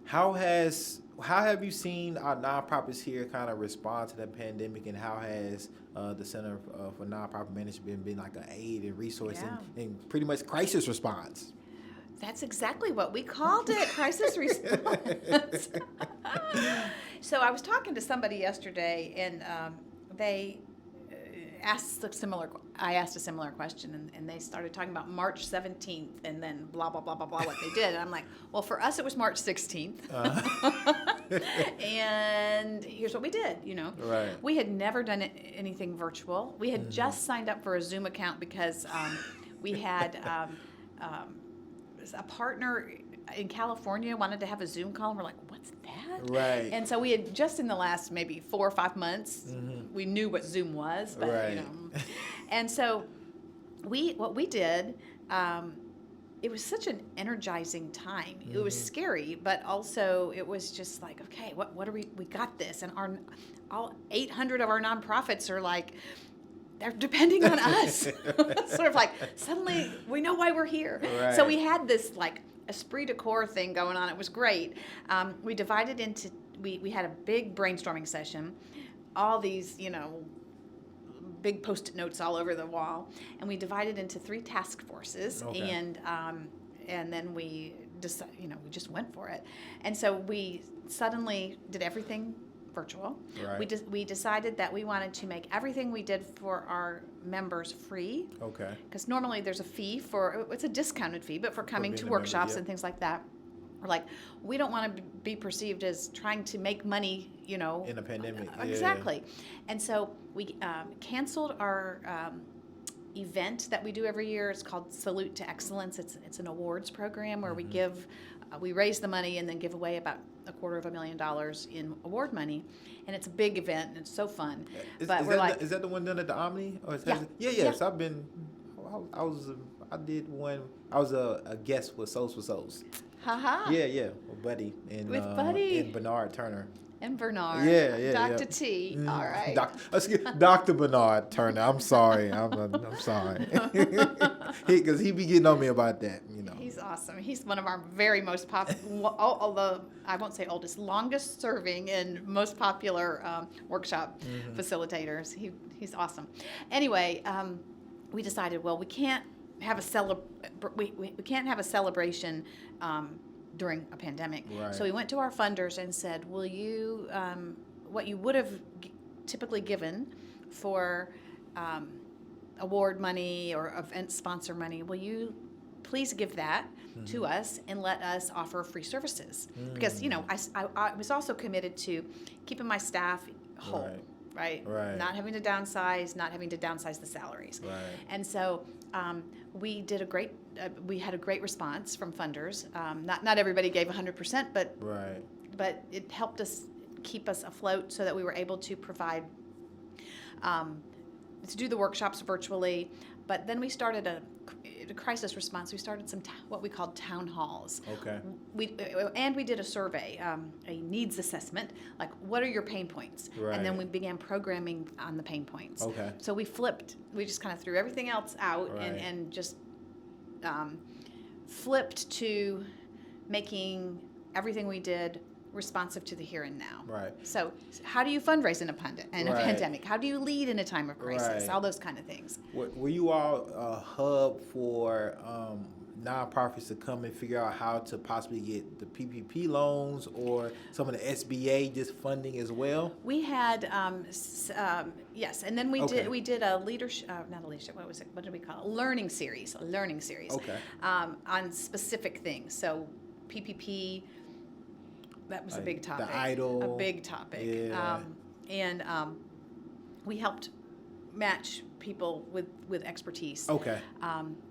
How have you seen our nonprofits here kind of respond to the pandemic, and how has the Center for Nonprofit Management been like an aid and resource and pretty much crisis response? That's exactly what we called it, crisis response. So I was talking to somebody yesterday, and they asked I asked a similar question, and they started talking about March 17th, and then blah, blah, blah, blah, blah, what they did. And I'm like, well, for us, it was March 16th. And here's what we did, Right. We had never done anything virtual. We had just signed up for a Zoom account because we had a partner in California wanted to have a Zoom call, and we're like, what's that? Right. And so we had just in the last maybe 4 or 5 months, we knew what Zoom was, but and so what we did, it was such an energizing time. It was scary, but also it was just like, okay, what are we got this, and all 800 of our nonprofits are like, they're depending on us. Sort of like, suddenly we know why we're here. Right. So we had this like esprit de corps thing going on. It was great. We divided into, we had a big brainstorming session, all these, big Post-it notes all over the wall, and we divided into 3 task forces, and then we just, we just went for it. And so we suddenly did everything virtual. Right. We decided that we wanted to make everything we did for our members free. Okay. Because normally there's a fee it's a discounted fee, but for coming to workshops and things like that, we're like, we don't want to be perceived as trying to make money, in a pandemic. Exactly. And so we canceled our event that we do every year. It's called Salute to Excellence. It's an awards program where we raise the money and then give away about $250,000 in award money, and it's a big event and it's so fun. Is that the one done at the Omni? Or Yeah. So I did one. I was a guest with Souls for Souls. Ha. Yeah, with Buddy and With Buddy. and Bernard Turner. And Bernard. Yeah. Dr. T. All right. Dr. Bernard Turner. I'm sorry. I'm sorry. Because he be getting on me about that. He's awesome. He's one of our very most popular, although I won't say oldest, longest serving and most popular workshop facilitators. He's awesome. Anyway, we decided, well, we can't have a can't have a celebration during a pandemic. Right. So we went to our funders and said, will you, what you would have typically given for award money or event sponsor money, will you please give that to us and let us offer free services? Because, I was also committed to keeping my staff whole. Right. Not having to downsize, the salaries. Right. And so we did we had a great response from funders. Not everybody gave 100%, but it helped us keep us afloat so that we were able to provide, to do the workshops virtually. But then we started a crisis response. We started some what we called town halls. Okay. We did a survey, a needs assessment, like what are your pain points? Right. And then we began programming on the pain points. Okay. So we just kind of threw everything else out and just flipped to making everything we did responsive to the here and now. Right. So how do you fundraise in a Right. pandemic? How do you lead in a time of crisis? Right. All those kind of things. Were you all a hub for nonprofits to come and figure out how to possibly get the PPP loans or some of the SBA just funding as well? We had yes, and then Okay. we did a leadership, not a leadership. What was it? What did we call it? A learning series. Okay. On specific things. So PPP. That was a Like big topic. the idol. A big topic. Yeah. And we helped match people with expertise. Okay.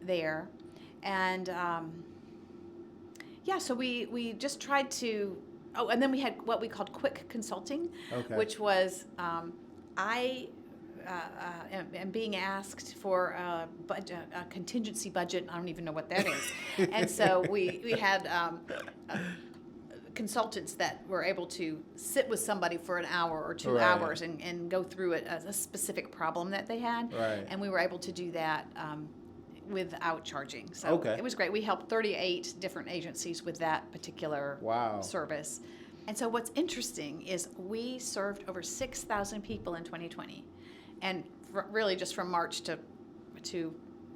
There, and yeah, so we just tried to. Oh, and then we had what we called quick consulting, Okay. which was I am being asked for a contingency budget. I don't even know what that is, and so we had. Consultants that were able to sit with somebody for an hour or 2 Right. hours and go through it as a specific problem that they had. Right. And we were able to do that without charging. So Okay. it was great. We helped 38 different agencies with that particular Wow. service. And so what's interesting is we served over 6,000 people in 2020. And really just from March to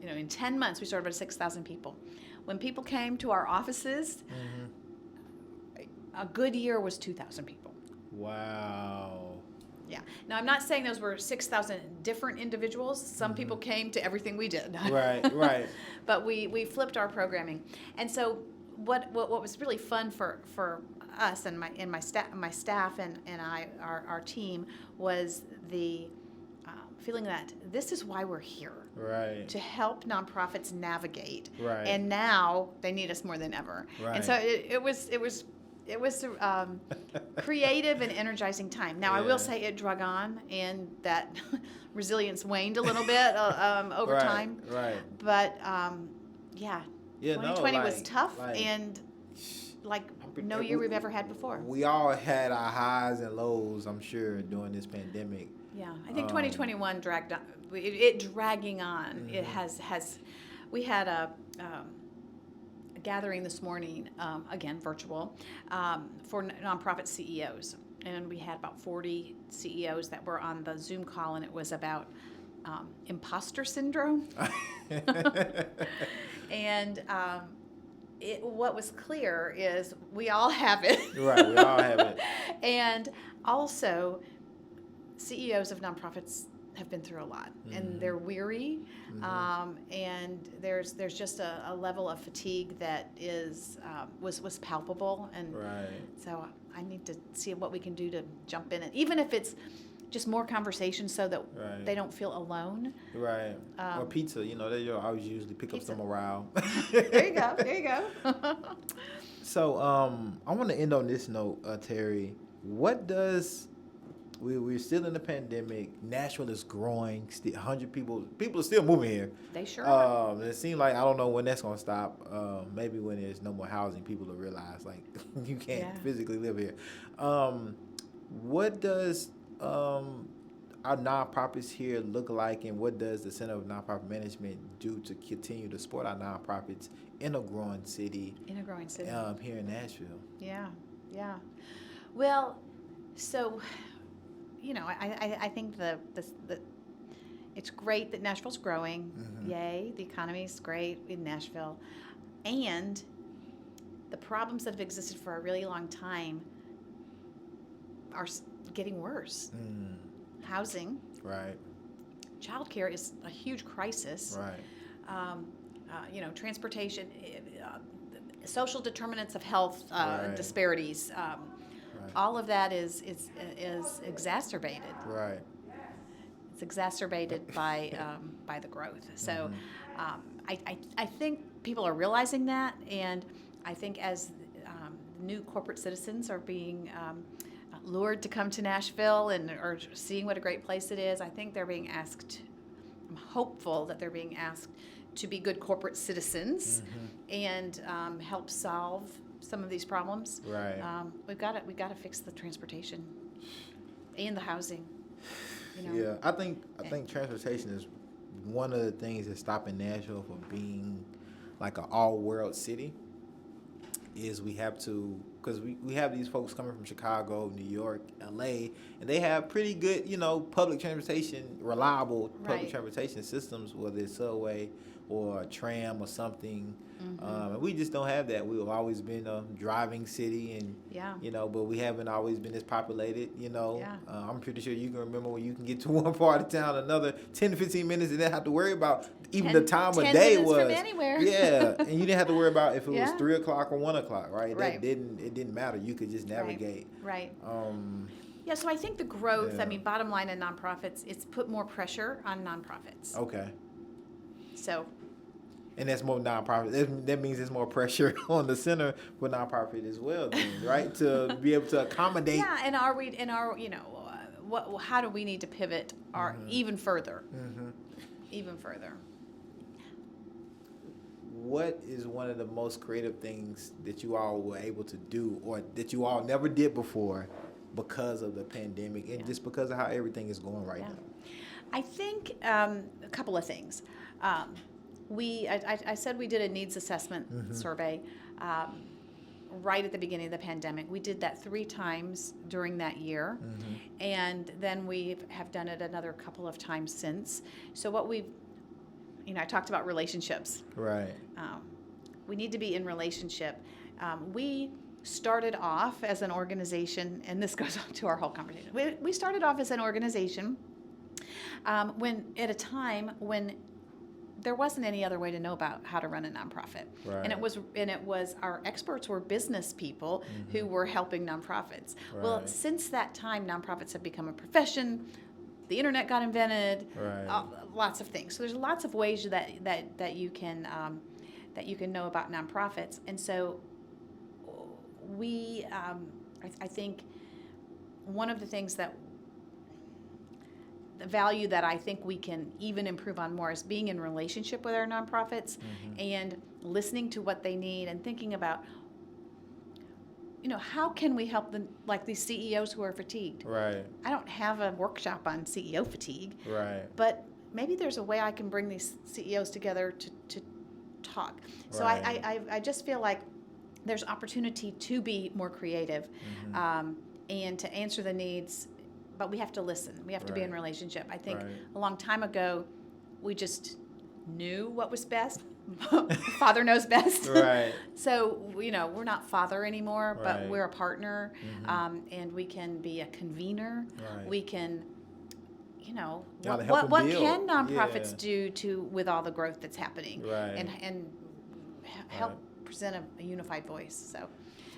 in 10 months, we served over 6,000 people. When people came to our offices, a good year was 2,000 people. Wow. Yeah. Now, I'm not saying those were 6,000 different individuals. Some people came to everything we did. Right. But we flipped our programming. And so what was really fun for us and my staff and our team was the feeling that this is why we're here. Right. To help nonprofits navigate. Right. And now they need us more than ever. Right. And so it was a creative and energizing time. Now, I Yeah. will say it drug on, and that resilience waned a little bit over Right, time. Right. But yeah, Yeah, 2020 was like- tough like- and like no year we've ever had before. We all had our highs and lows, I'm sure, during this pandemic. Yeah, I think 2021 dragged on. It dragging on. It has. We had a gathering this morning, again virtual, for nonprofit CEOs, and we had about 40 CEOs that were on the Zoom call, and it was about imposter syndrome. And what was clear is we all have it. Right, we all have it. And also, CEOs of nonprofits have been through a lot, and they're weary, and there's just a level of fatigue that was palpable, and Right. so I need to see what we can do to jump in it, even if it's just more conversation so that Right. they don't feel alone. Right. Or pizza, they always usually pick Pizza. up some morale. There you go. There you go. So I want to end on this note, Tari. What does we're still in the pandemic? Nashville is growing. 100 people are still moving here. They sure are. It seems like I don't know when that's gonna stop. Maybe when there's no more housing, people will realize like you can't physically live here. What does our nonprofits here look like, and what does the Center of Nonprofit Management do to continue to support our nonprofits in a growing city? In a growing city. Here in Nashville. Yeah. Well, so, I think the it's great that Nashville's growing. Yay, the economy's great in Nashville, and the problems that have existed for a really long time are getting worse. Housing, Right. childcare is a huge crisis. Right. Transportation, social determinants of health, Right. disparities. All of that is exacerbated. Right. It's exacerbated by the growth. So, I think people are realizing that, and I think as new corporate citizens are being lured to come to Nashville and are seeing what a great place it is, I think they're being asked. I'm hopeful that they're being asked to be good corporate citizens and help solve some of these problems. Right. We've got to fix the transportation and the housing. Yeah, I think transportation is one of the things that's stopping Nashville from being like an all-world city. Is we have to because we have these folks coming from Chicago, New York, LA, and they have pretty good, public transportation, reliable public Right. transportation systems, whether it's subway or a tram or something. Mm-hmm. And we just don't have that. We've always been a driving city, and Yeah. but we haven't always been as populated. Yeah. I'm pretty sure you can remember when you can get to one part of town, another 10 to 15 minutes, and then have to worry about even the time of 10 day minutes was. from anywhere. Yeah, and you didn't have to worry about if it was Yeah. 3:00 or 1:00, right? Right. It didn't matter. You could just navigate. Right. Um, Yeah, so I think the growth, Yeah. bottom line in nonprofits, it's put more pressure on nonprofits. okay. So, And that's more nonprofit. That means there's more pressure on the center for nonprofit as well, then, right? To be able to accommodate. yeah, and how do we need to pivot even further? Mm-hmm. Even further. What is one of the most creative things that you all were able to do, or that you all never did before, because of the pandemic and just because of how everything is going right Yeah. now? I think a couple of things. I said we did a needs assessment survey right at the beginning of the pandemic. We did that 3 times during that year, and then we have done it another couple of times since. So what I talked about relationships. Right. We need to be in relationship. We started off as an organization, and this goes on to our whole conversation. We started off as an organization at a time when there wasn't any other way to know about how to run a nonprofit. Right. And it was our experts were business people who were helping nonprofits. Well, Right. since that time, nonprofits have become a profession. The internet got invented. Right. Lots of things. So there's lots of ways that you can know about nonprofits. And so I think one of the things the value that I think we can even improve on more is being in relationship with our nonprofits and listening to what they need and thinking about, how can we help them, like these CEOs who are fatigued. Right. I don't have a workshop on CEO fatigue, Right. but maybe there's a way I can bring these CEOs together to talk. So Right. I just feel like there's opportunity to be more creative and to answer the needs, but we have to listen. We have to be in Right. relationship. I think Right. a long time ago, we just knew what was best. Father knows best. Right. So, we're not father anymore, but Right. we're a partner, and we can be a convener. Right. We can, Yeah, to help what them build. can nonprofits Yeah. do with all the growth that's happening, Right. and help present a unified voice. So,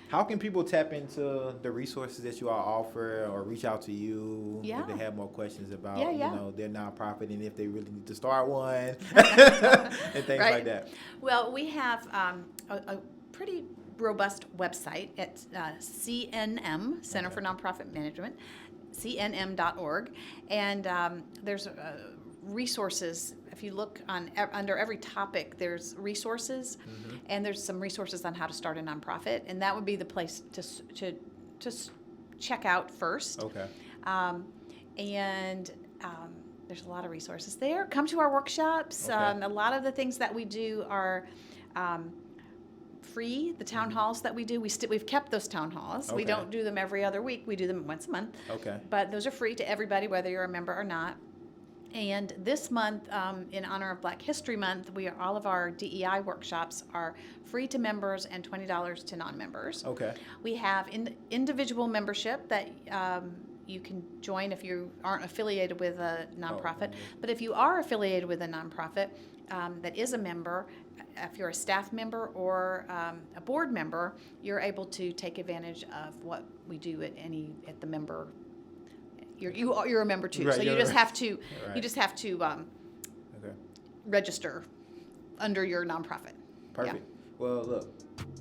How can people tap into the resources that you all offer, or reach out to you Yeah. if they have more questions about Yeah. their nonprofit, and if they really need to start one and things Right. like that? well, we have a pretty robust website at CNM, Center for Nonprofit Management, cnm.org, and there's resources. If you look under every topic, there's resources, and there's some resources on how to start a nonprofit, and that would be the place to check out first. Okay. And there's a lot of resources there. Come to our workshops. Okay. A lot of the things that we do are free. The town halls that we do, we've kept those town halls. We Okay. don't do them every other week. We do them once a month. Okay. But those are free to everybody, whether you're a member or not. And this month, in honor of Black History Month, all of our DEI workshops are free to members and $20 to non-members. Okay. We have individual membership that you can join if you aren't affiliated with a nonprofit. But if you are affiliated with a nonprofit that is a member, if you're a staff member or a board member, you're able to take advantage of what we do at the member. You're a member too, Right, so you you're just right. have to Okay. register under your nonprofit. Perfect. Yeah. Well, look,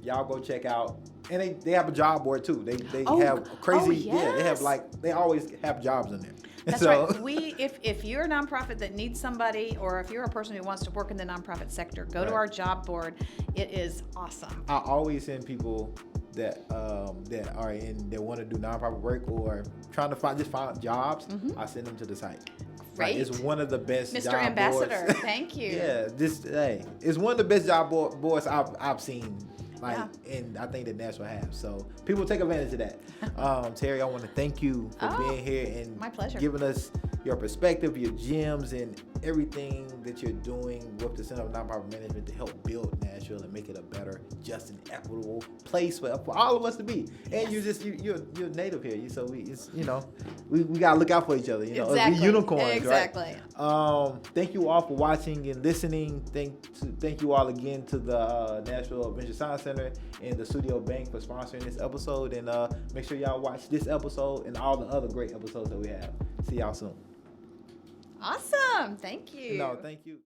y'all go check out, and they have a job board too. They Oh, have crazy. oh, Yeah, they have yes. they always have jobs in there. That's So- right. If you're a nonprofit that needs somebody, or if you're a person who wants to work in the nonprofit sector, go to Right. our job board. It is awesome. I always send people that that want to do nonprofit work or trying to find jobs. I send them to the site. Like, it's Great. one of the best Mr. job Ambassador, boards. thank you. Yeah, it's one of the best job boards I've seen Like, Yeah. and I think that Nashville has. So people take advantage of that. Tari, I want to thank you for being here and my pleasure. giving us your perspective, your gems, and everything that you're doing with the Center of Nonprofit Management to help build Nashville and make it a better, just and equitable place for all of us to be. And you're native here, so we gotta look out for each other. Exactly. We unicorns, Exactly. right? Thank you all for watching and listening. Thank you all again to the Nashville Adventure Science Center and the Studio Bank for sponsoring this episode. And make sure y'all watch this episode and all the other great episodes that we have. See y'all soon. Awesome. Thank you. No, thank you.